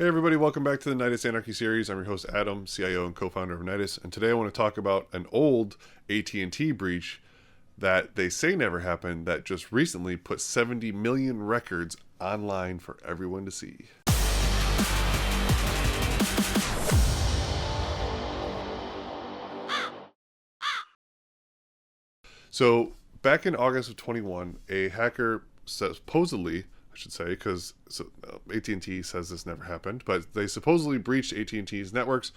Hey everybody, welcome back to the Nidus Anarchy series. I'm your host Adam, CIO and co-founder of Nidus, and today I want to talk about an old AT&T breach that they say never happened that just recently put 70 million records online for everyone to see. So back in August of 21, a hacker supposedly, I should say, because AT&T says this never happened, but they supposedly breached AT&T's networks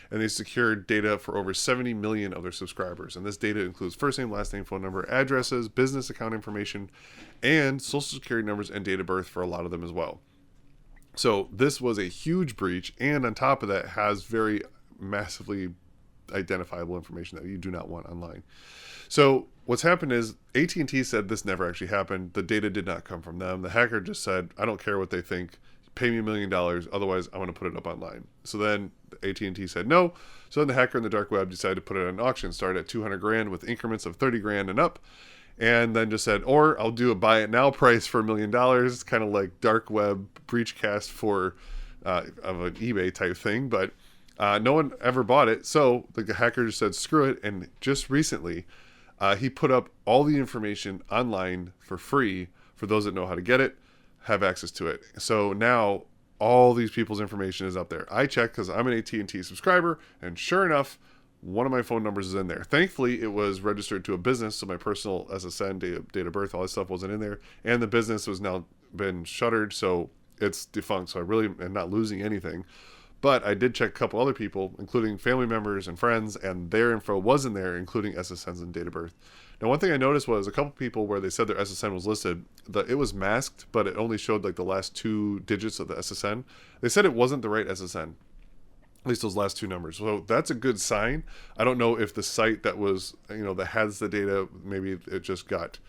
and they secured data for over 70 million of their subscribers. And this data includes first name, last name, phone number, addresses, business account information, and social security numbers and date of birth for a lot of them as well. So this was a huge breach, and on top of that has very massively identifiable information that you do not want online. So what's happened is AT&T said this never actually happened. The data did not come from them. The hacker just said, I don't care what they think. Pay me $1 million. Otherwise, I'm going to put it up online. So then AT&T said no. So then the hacker in the dark web decided to put it on auction. Started at 200 grand with increments of 30 grand and up. And then just said, or I'll do a buy it now price for $1 million. It's kind of like dark web breachcast for of an eBay type thing. But no one ever bought it. So the hacker just said, screw it. And just recently, he put up all the information online for free for those that know how to get it, have access to it. So now all these people's information is up there. I checked because I'm an AT&T subscriber, and sure enough, one of my phone numbers is in there. Thankfully, it was registered to a business, so my personal SSN, date of birth, all that stuff wasn't in there. And the business has now been shuttered, so it's defunct. So I really am not losing anything. But I did check a couple other people, including family members and friends, and their info was in there, including SSNs and date of birth. Now, one thing I noticed was a couple people where they said their SSN was listed, it was masked, but it only showed like the last 2 digits of the SSN. They said it wasn't the right SSN, at least those last 2 numbers. So that's a good sign. I don't know if the site that was, that has the data, maybe it just got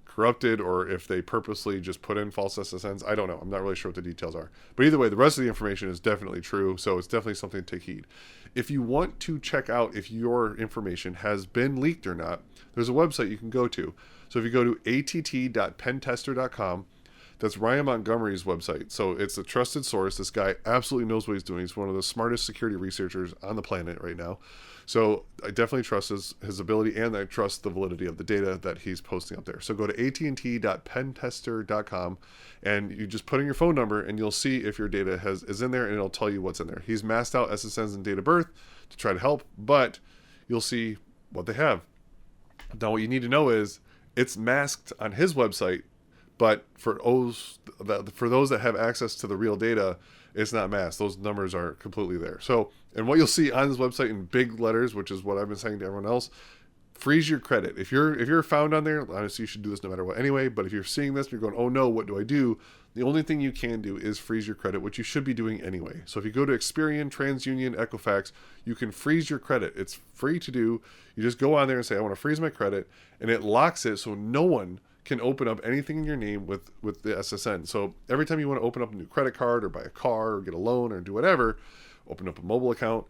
corrupted, or if they purposely just put in false SSNs. I don't know. I'm not really sure what the details are. But either way, the rest of the information is definitely true, so it's definitely something to take heed. If you want to check out if your information has been leaked or not, there's a website you can go to. So if you go to att.pentester.com, that's Ryan Montgomery's website. So it's a trusted source. This guy absolutely knows what he's doing. He's one of the smartest security researchers on the planet right now. So I definitely trust his ability, and I trust the validity of the data that he's posting up there. So go to att.pentester.com and you just put in your phone number and you'll see if your data is in there, and it'll tell you what's in there. He's masked out SSNs and date of birth to try to help, but you'll see what they have. Now what you need to know is it's masked on his website, but for those that have access to the real data, it's not masked. Those numbers are completely there. So, and what you'll see on this website in big letters, which is what I've been saying to everyone else, freeze your credit. If you're found on there, honestly, you should do this no matter what anyway. But if you're seeing this and you're going, oh no, what do I do? The only thing you can do is freeze your credit, which you should be doing anyway. So if you go to Experian, TransUnion, Equifax, you can freeze your credit. It's free to do. You just go on there and say, I want to freeze my credit, and it locks it so no one can open up anything in your name with the SSN. So every time you want to open up a new credit card or buy a car or get a loan or do whatever, open up a mobile account,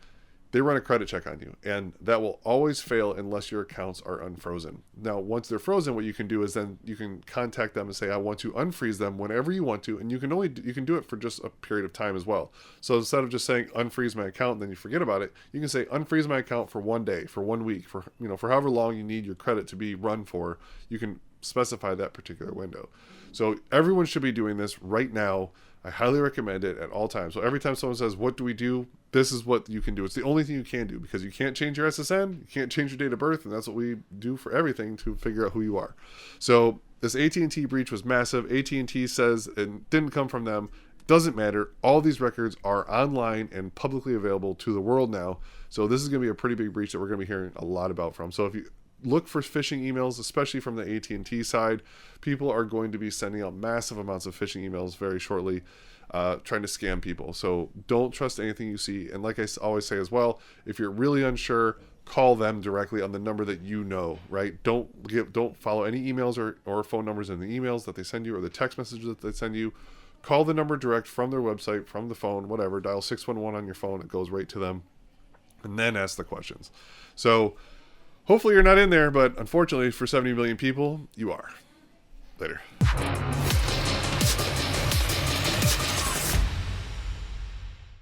they run a credit check on you, and that will always fail unless your accounts are unfrozen. Now, once they're frozen, what you can do is then you can contact them and say, I want to unfreeze them whenever you want to, and you can do it for just a period of time as well. So instead of just saying unfreeze my account and then you forget about it, you can say unfreeze my account for 1 day, for 1 week, for however long you need your credit to be run for. You can specify that particular window. So everyone should be doing this right now. I highly recommend it at all times. So every time someone says, what do we do? This is what you can do. It's the only thing you can do, because you can't change your SSN, you can't change your date of birth, and that's what we do for everything to figure out who you are. So this AT&T breach was massive. AT&T says it didn't come from them. Doesn't matter. All these records are online and publicly available to the world now. So this is going to be a pretty big breach that we're going to be hearing a lot about from. So if you look for phishing emails, especially from the AT&T side, people are going to be sending out massive amounts of phishing emails very shortly, trying to scam people. So don't trust anything you see. And like I always say as well, if you're really unsure, call them directly on the number that you know, right? Don't follow any emails or phone numbers in the emails that they send you or the text messages that they send you. Call the number direct from their website, from the phone, whatever. Dial 611 on your phone. It goes right to them. And then ask the questions. So hopefully you're not in there, but unfortunately for 70 million people, you are. Later.